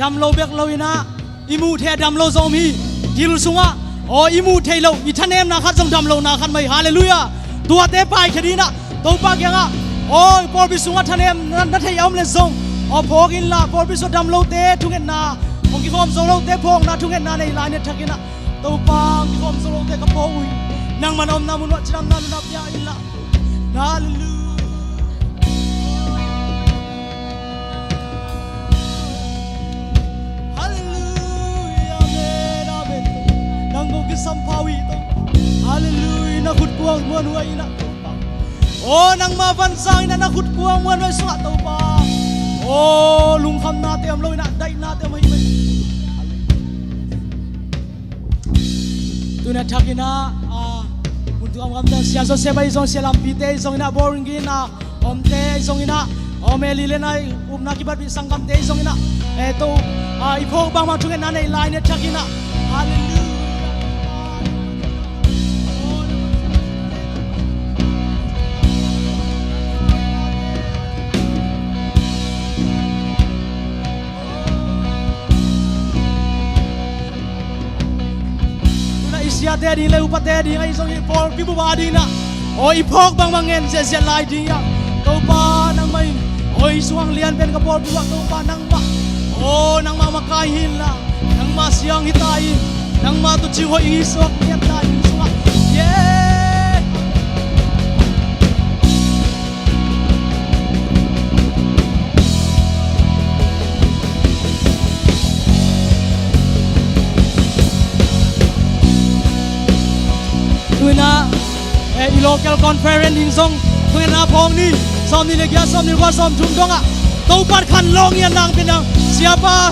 ดำโลเบกโลวินะอิมูเทดำโลซอมีดิลสุงะโออิมูเทโลอิทันเนมนาคัดจงดำโลนาคันไม่ฮาเลลูยาตัวเตไปคดีนะตัวปากยังอ่ะโอ้ยพอบิสุงะทันเนมนัทยามเลซงโอ้พอกินละพอบิสุดำโลเตทุกเงินนาพอกิคอมโซโลเตพงนาทุกเงินนาในลายเนี่ยทักกินะตัวปางกิคอมโซโลเตกับพงนางมันอมนามุนวัชรำนาลุนับยาอิละฮาเลลูSampawi to hallelujah nakut kuang muan wai na oh nang mabansang na nakut kuang muan wai suat to pa oh lungkham na te am loi na dai na te mai mai tu na thakina untuk am da sia so se bai song selam pite song ina boring gina om te song ina om elile nai upna ki bat bi sangam te song ina to ipo bang ma thungen na nei line ne thakina hallelujah Sia te di le upa te di ngai song i por pibu ba di na oi phok bang mangen se se lai di ya to pa nang mai oi suang lian pen ka por pibu to pa nang ba o nang ma makai hin la nang ma siang hitai nang ma tu chi ho ingi sok niat ta in suwa yeah na local conference ding song tungen na phong ni som ni le kya som ni kwa som thum dong a to par khan long yan nang pinang siapa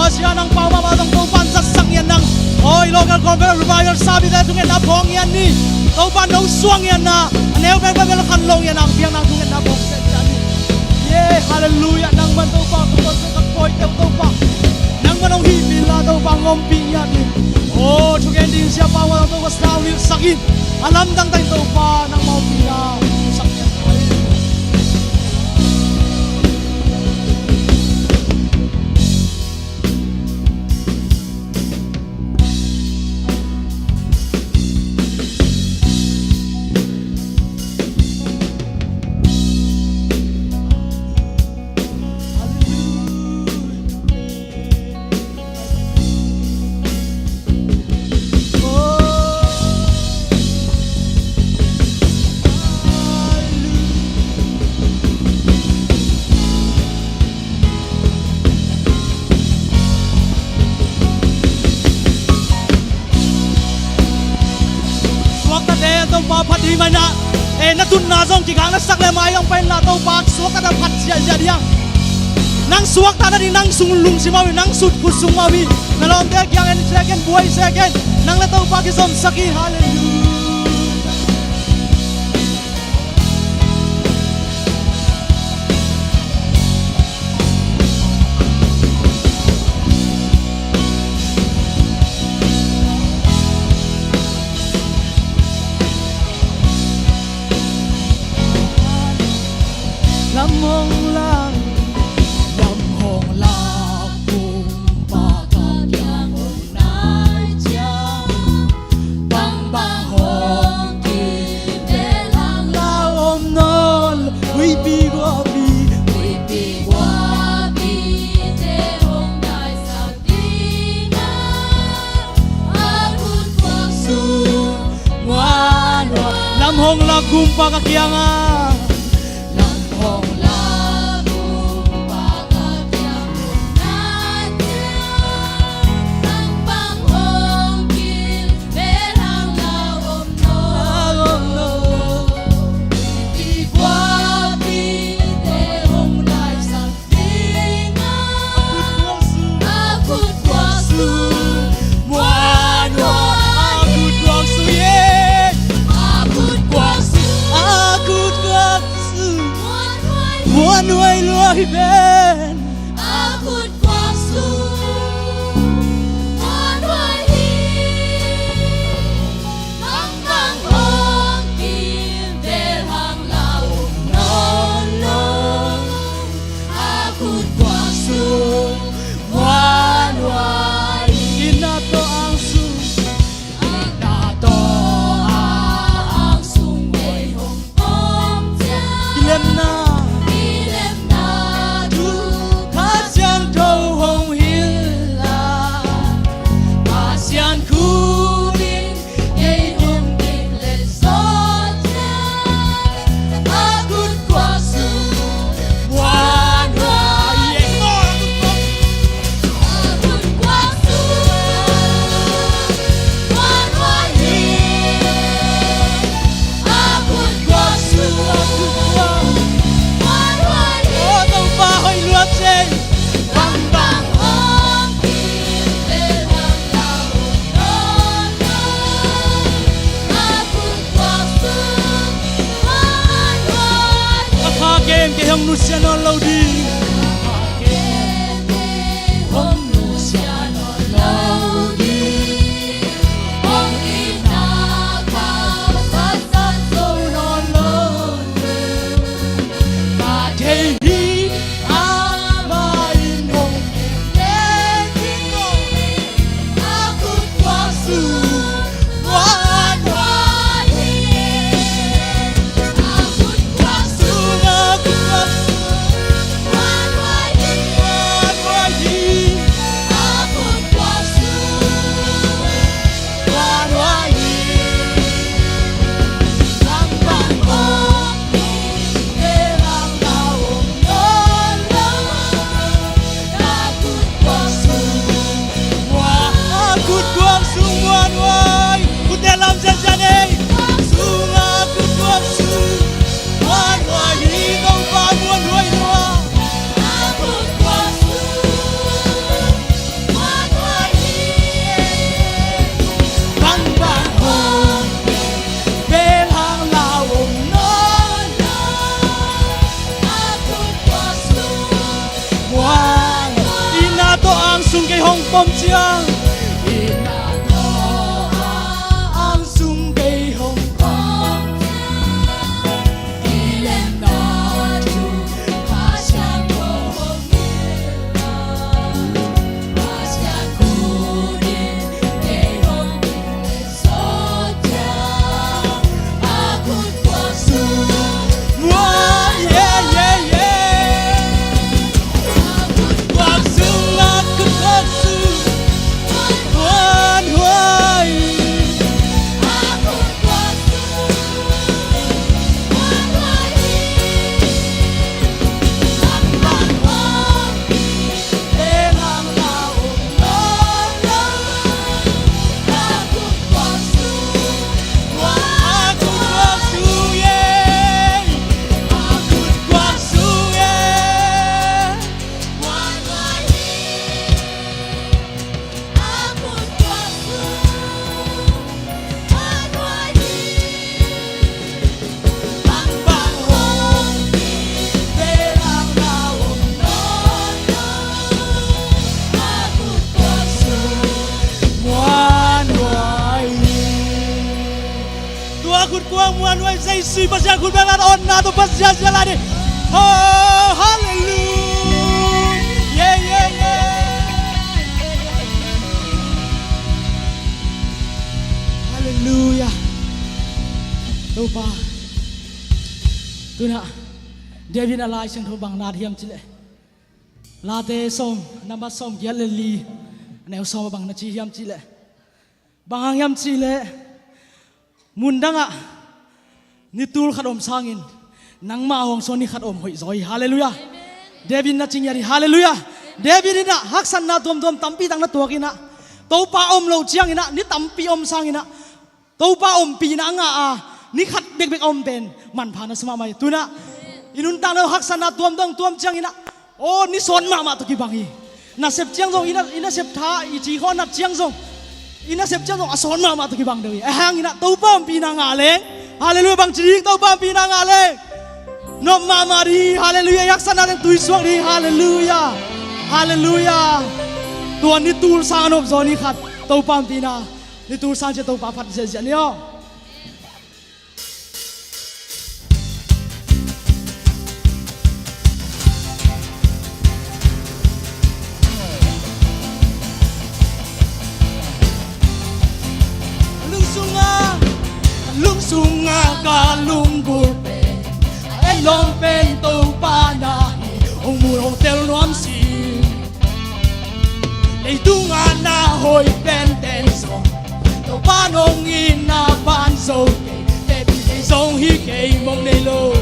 sia nang pa ma ba dong to pan sa sang yan nang oi local conference revival sabi da tungen na phong yan ni to pan no suang yan na aneu ben ben khan long yan nang piang nang tungen na phong se yan ni yeah hallelujah nang man to pa ko ka koi te to pa nang man ong hi bila to pa ngom pi yan ni oh tungen ding siapa wa to was now ni sakin alam dang tay to pa nang mau pila sakyan padi mana natun na zong ki gang na sak le mai ang pen la to pak suak ta phat sia sia dia nang suak ta ni nang sung lung si mawi nang sut ku sung mawi na lom te kyang en second boy second nang la to pak ki som saki hallelujah Lam hong lang kung pagkakyang unay siya Bang bang hong kinelang laom nol Uy bigwabi Te hong nai sakdina Akun kwang su Wan Lam hong lang kung pagkakyang Aku bom chiang ang sung bay hong kongคุณกวางมวนไว้ใจสุยปัญญาคุณแม่ลานอ่อนนาตัวปัญญาเจริญดิโอ้ฮาเลลูยาเย่เย่ฮาเลลูยาตัวป้าตัวน่ะเดวิดอะไรฉันทบังนาเทียมจิเลลาเตสมนามาสมเยลลีแนวสมบังนาจีเทียมจิเลบางยามจิเลมุนดังอ่ะนี่ตูลขัดอมสร้างอินนังมาหงโซนี่ขัดอมหอยซอยฮาเลลูยาเดวิดน่ะจริงอย่างนี้ฮาเลลูยาเดวิดนี่น่ะฮักสันน่ะตัวตัมปีตั้งน่ะตัวกินน่ะตัวป้าอมเราเจียงอินน่ะนี่ตัมปีอมสร้างอินน่ะตัวป้าอมปีนังอ่ะนี่ขัดเบกอมเป็นมันผ่านน่ะสมาไม่ตัวน่ะอินุนตั้งเราฮักสันน่ะตัวเจียงอินน่ะโอ้นี่สอนมาตัวกี่บางอีน่ะเสพเจียงซงอิน่ะเสพท่าอีจีข้อน่ะเจียงซงอิน่ะเสพเจียงซงสอนมาตัวกี่บางเดียวหางอิน่ะตัวป้าอมปีนังอะไรฮาเลลูยาบางจีตัวบ้านปีนางอะไรนมมามาดีฮาเลลูยายักษ์สนาเป็นตุยสวงดีฮาเลลูยาฮาเลลูยาตัวนี้ตูลสานอบโซนี่ขัดตัวบ้านปีนานี่ตูลสานจะตัวป้าพัดเสียเนี่ยsunga kalunggur elong pento panahi ong mur hotel nuam si leitunga na hoi penten so to panong ina pan so te bi song hi ke mong nei lo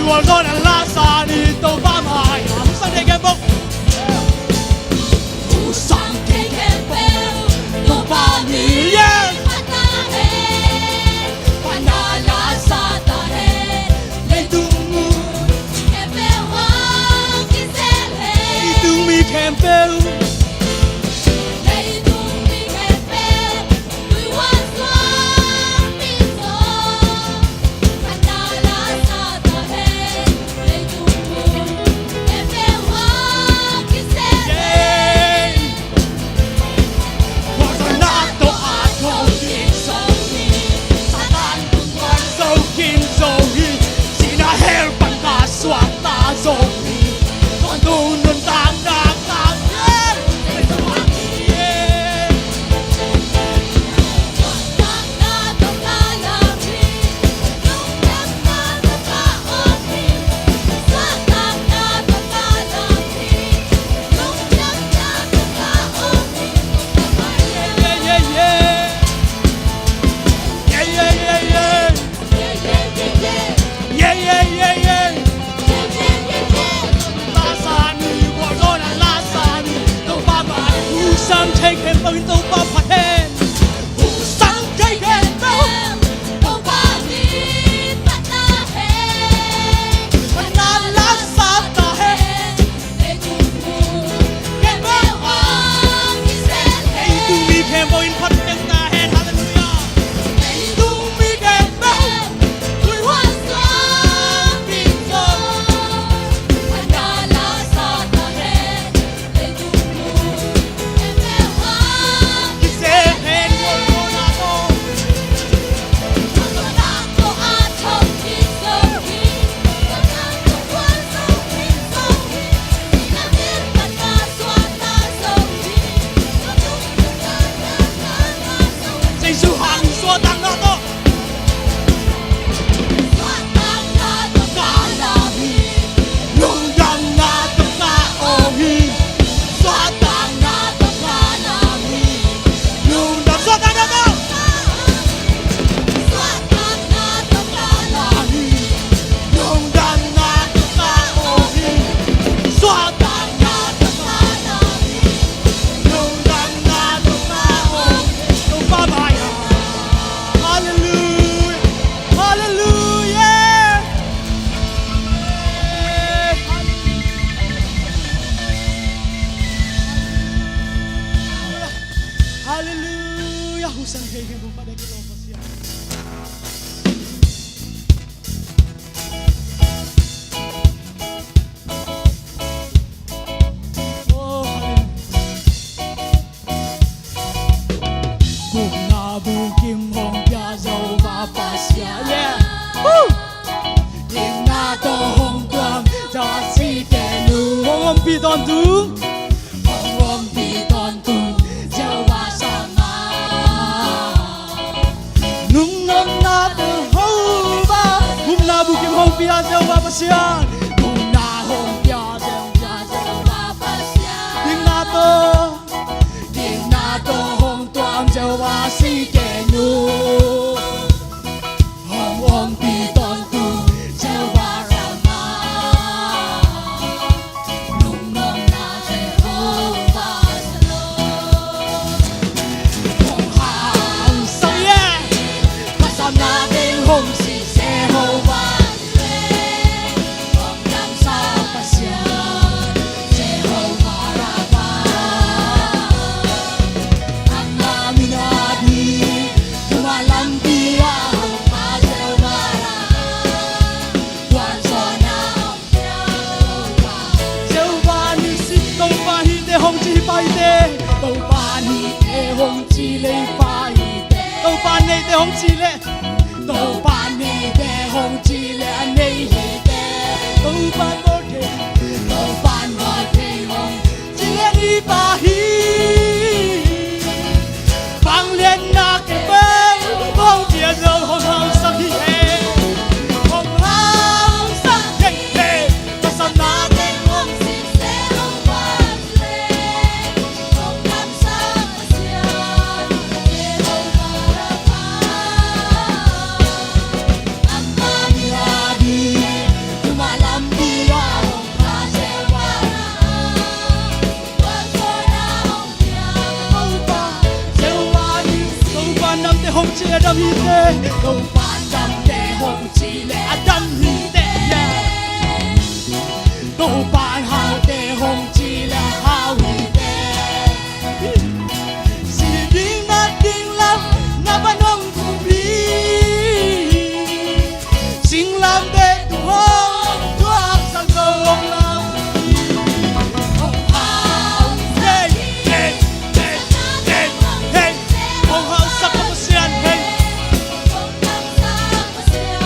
我说的拉萨你都把马呀，上天给风，上天给风，都把你耶，把那黑，把那拉萨的黑，你都木，给别忘记谁你黑，都没看到，你都没给别，对我说你说，把那拉萨的黑，你都给别忘记谁黑。耶，我说那都阿头的手撒旦不管手牵手里，是那黑板大耍大手里，我都能当当当耶，你说话耶。Take him from the top of head. Some take him from Manala Sata head. Hey, do me came for in pot in the head. Hallelujah. Do me came for. We want something so. Say head will go na go. Say su hang so tang na to. Nung yang na to ka ohi. So tang na to ka na mi. Nung na so tang na to. Nung yang na to ka ohi. So tang na to ka na mi. Nung yang na to ka ohi. Nung pa ba ya. Hallelujah. Hallelujah. Hallelujah. Husang kayo kung pada kita pasya. Oh, hallelujah. Buk na bukim hong pya dâu và pasya. Yeah. Woo. Kim na to hong quang cho si kẻ nu hong pi don tu. Hong pi don tu dâu và sama. Nung nam na to hong ba. Buk na bukim hong pya dâu và pasya. Buk na hong pya dâu và pasya. Kim na to hong tuam dâu và si kẻ nu. Hong pi don tu dâu và rama. Nung nam na Jehovah Shalom. Hong hang sang yeah. Kasam natin hong si Jehovah Jireh. Hong nam sa pasyan Jehovah Rafa. Ang namin nabi tumalampiya pa Jehovah Rafa. Tuan so na Jehovah ni sit tong pa hite hong chi pa hite. Tong pa ni te hong chi le pa hite. Tong pa ni te hong chi le. Tong pa ni te hong chi le anei hite. Tong pa mo ke. Tong pa mo ke hong chi le ni pa hi. Bang liên na ke bang hong bia dâu hong hong sang hi he. Hong hong sang he he. Kasam na te hong si Jehovah Jireh, Hong nam sa pasyan Jehovah Rafa. Adam hite Đâu phản đam để hồng chỉ lệ Adam hite Đâu phản hào để hồng chỉ lệ hào hite Si ding na ding lam na banong kumbi Sing lam de tu hong tuak sang gong lam Hey hey hey hey hey Hong hao sa kapasian hey Hồng năm sa mà xeo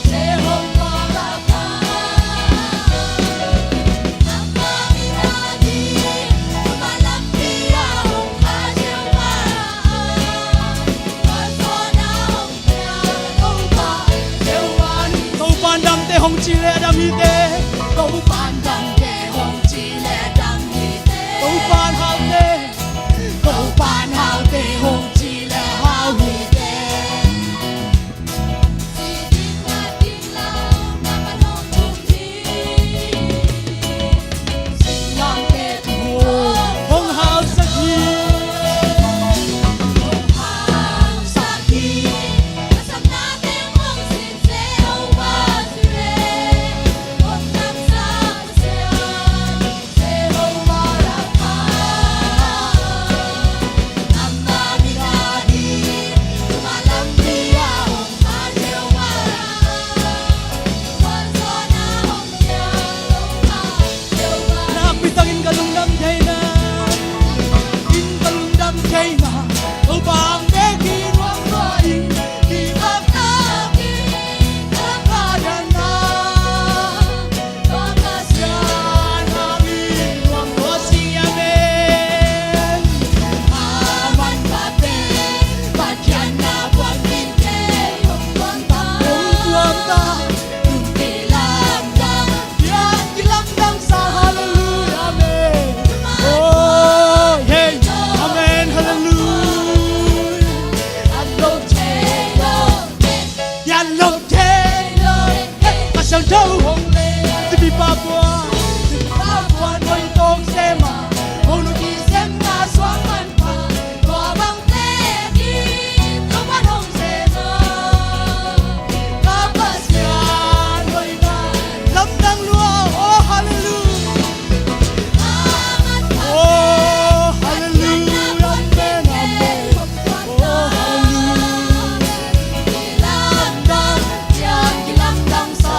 Sẽ hồng có bà ca Năm ba mi ra đi Mà làm đi à hồng hà chiều mà Còn gió đã hồng nhà Đâu bà chiều hoàn Câu ban đam te hong chi le Adam hite Đâu phản đam để hồng chỉ lệ đam hite Câu ban hao te Đâu phản hào để hồng chỉ lệ hào hite Si đi qua đi lao Mà mà hồng hồng đi Sinh lòng để tu hong hao sa ki hồng hào sa khi Masam natin hồng xin sẽ hồng ba sire Hồng năm sa masaya Sẽ hồng ba ra ka Năm ba mi ra đi Malam dia hồng hà chiều mà Còn gió na hồng nhà Hồng hà chiều mà Nakapitang in kalungdam kay na In kalungdam kay na Upang bekin wang maing Di magtaki Kaya na Pagkasyan Amin wang kosiyamen Aman pate Bagyan na buwan pinte Yung kwanta Yung kwanta Yung tilamdam Yan kilamdang sa hallelujah amen Oh hey amen hallelujah At log tayo Yan log tayo Kasang daw hong le Tibi Papua Tibi Papua Noy tong sema Hong nung isem na swaman pa Babang teki Kapan hong sema Kapasyan Noy na Lamdang luwa Oh hallelujah Aman pate Oh hallelujah amen amen Oh hallelujah Tilamdam Yan kilamdam sa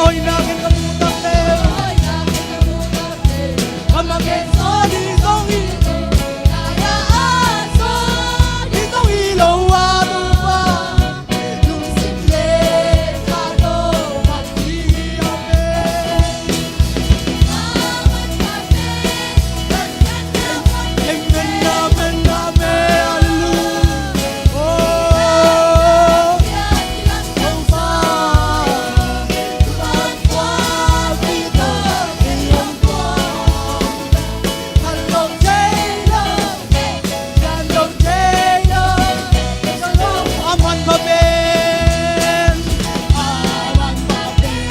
Hoy nakin kamutak tayo Kamagin sa ditong Ditong ilaw at upa Nung simple kado mag-iapin Tingnan namin hallelujah Oh Ang pa Tumagpag dito Iyong buwan Kalong Jaylo Kalong Jaylo Kalong Aman Babin Aman Babin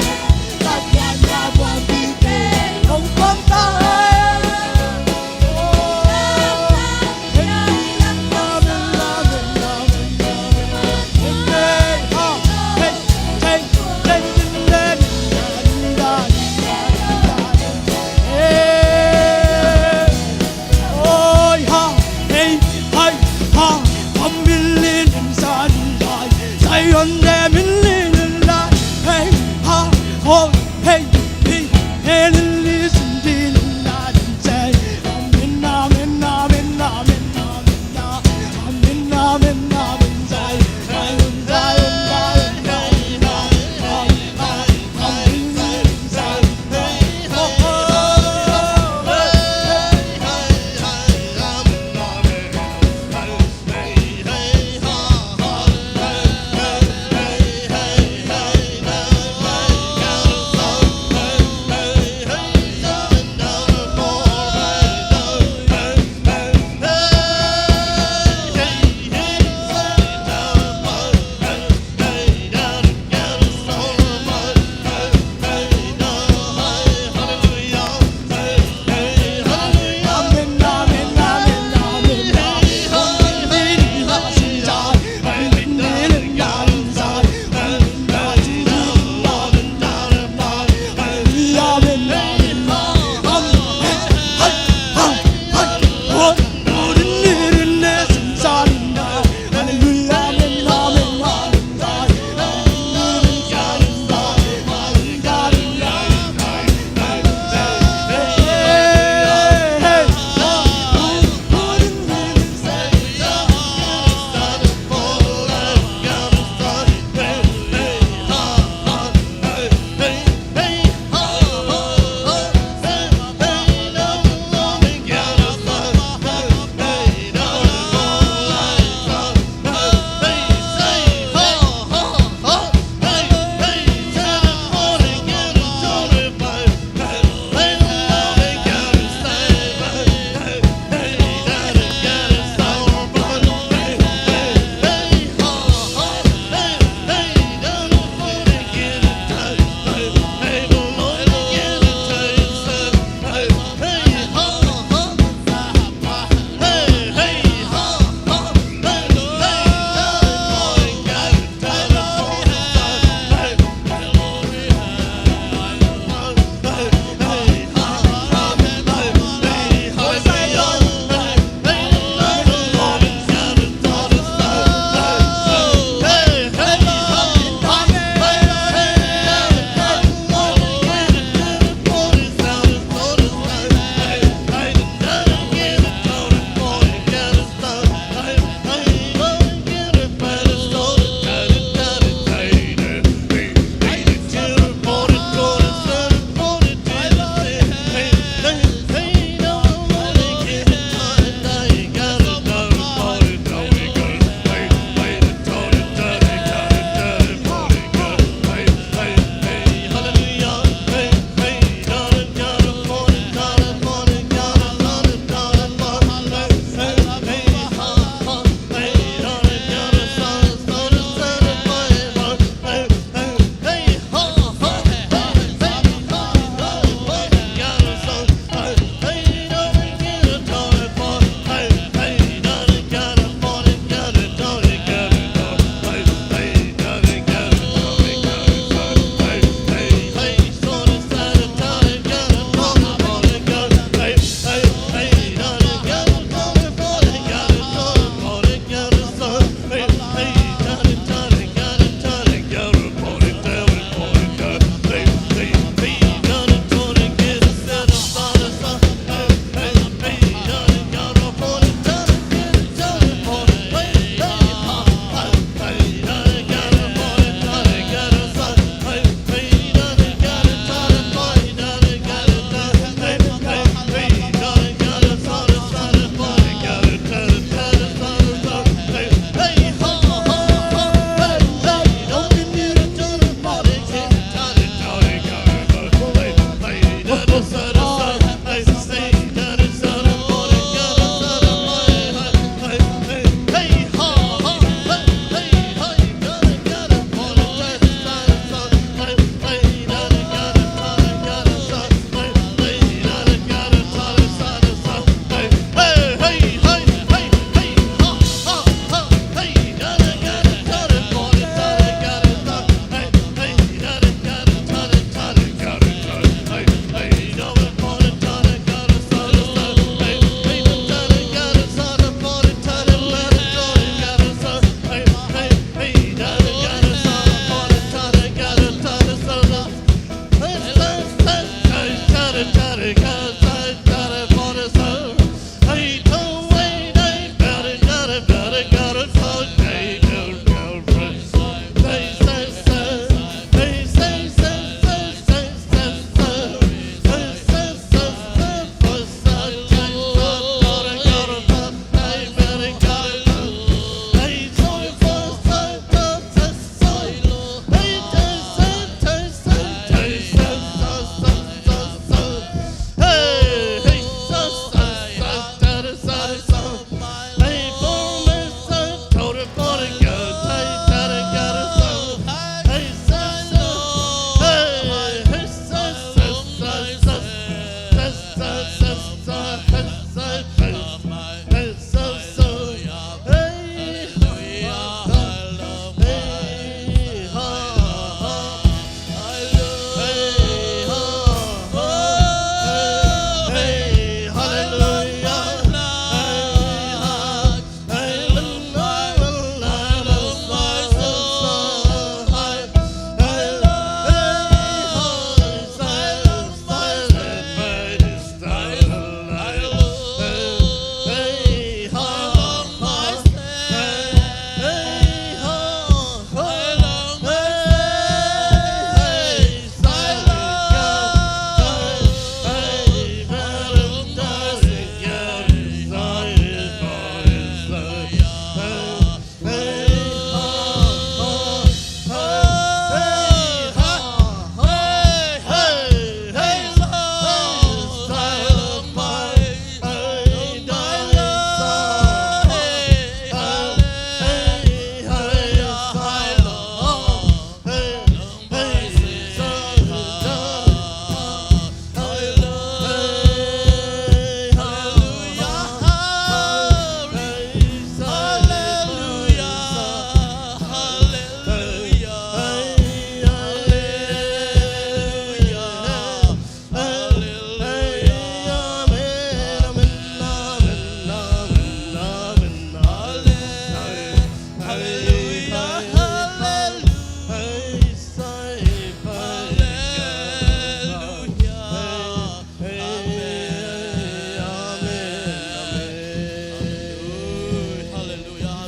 Lagyan na buwan bibig Ang pangtahan Hindi lang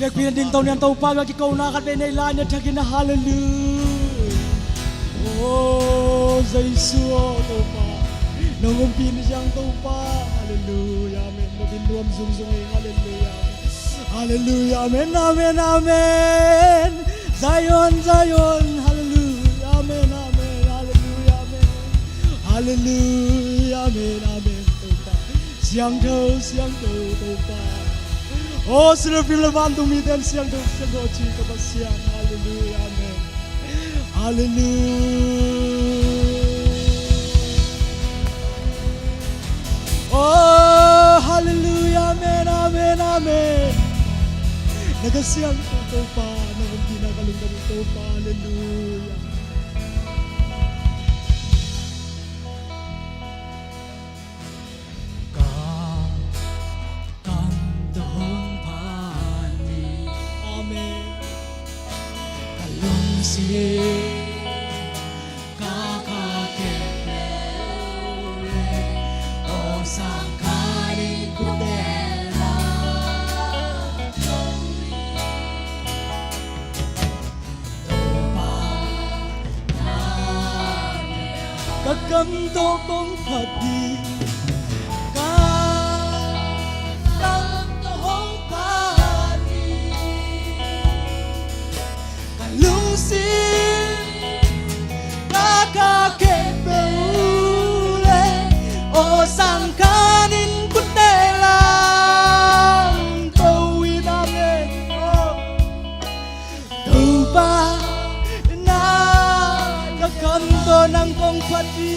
Nek pin ding tau nian tau pa ga ki kau na kat be nei la nya thakin na hallelujah. Oh Giêsu tau pa. Nong pin siang tau pa. Hallelujah. Amen. Mo bin duam zung zung hallelujah. Hallelujah. Amen. Amen. Amen. Zion Zion. Hallelujah. Amen. Amen. Hallelujah. Amen. Hallelujah. Amen. Amen. Tau pa. Siang tau tau pa. Oh, sudah film bantu miten siang tu cinta siang. Hallelujah, amen. Hallelujah. Oh, hallelujah, amen, amen, amen. Nagasiang tu pa, nagunti na kalunggan tu pa. Hallelujah. Kakanto kong pati kakanto kong pati kalungsin kakakebule o sangkanin kutelang tawin namin tuba na kakanto ng kong pati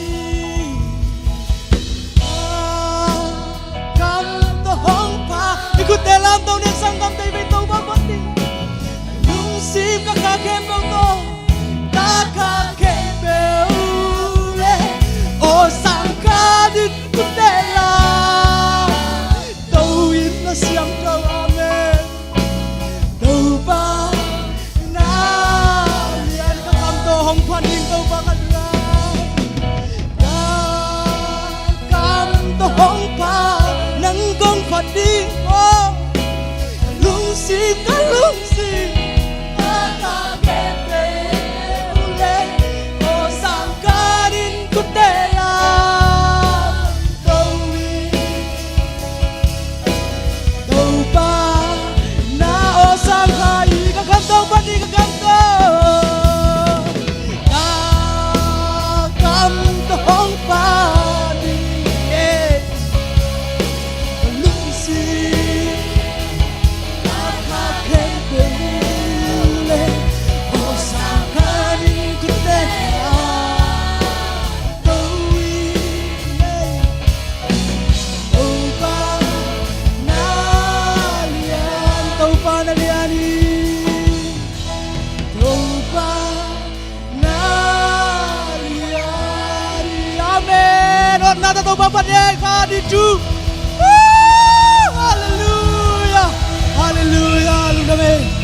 kanto hong pa ikutelang tawin ng sangkam tayo may tuba pati kalungsin kakakebule to kakakebule o sangkanin kutelang tawin na siyang daw amen tuba na yan kakanto hong paning daw ba hong pa nang gong pating mo kalungsi kakakebe ule o sangkarin kuteya tawin tau pa na o sangkai kakanto pati kakanto kakanto hong pa nada tau bapak dia kadidu. Hallelujah. Hallelujah. Hallelujah.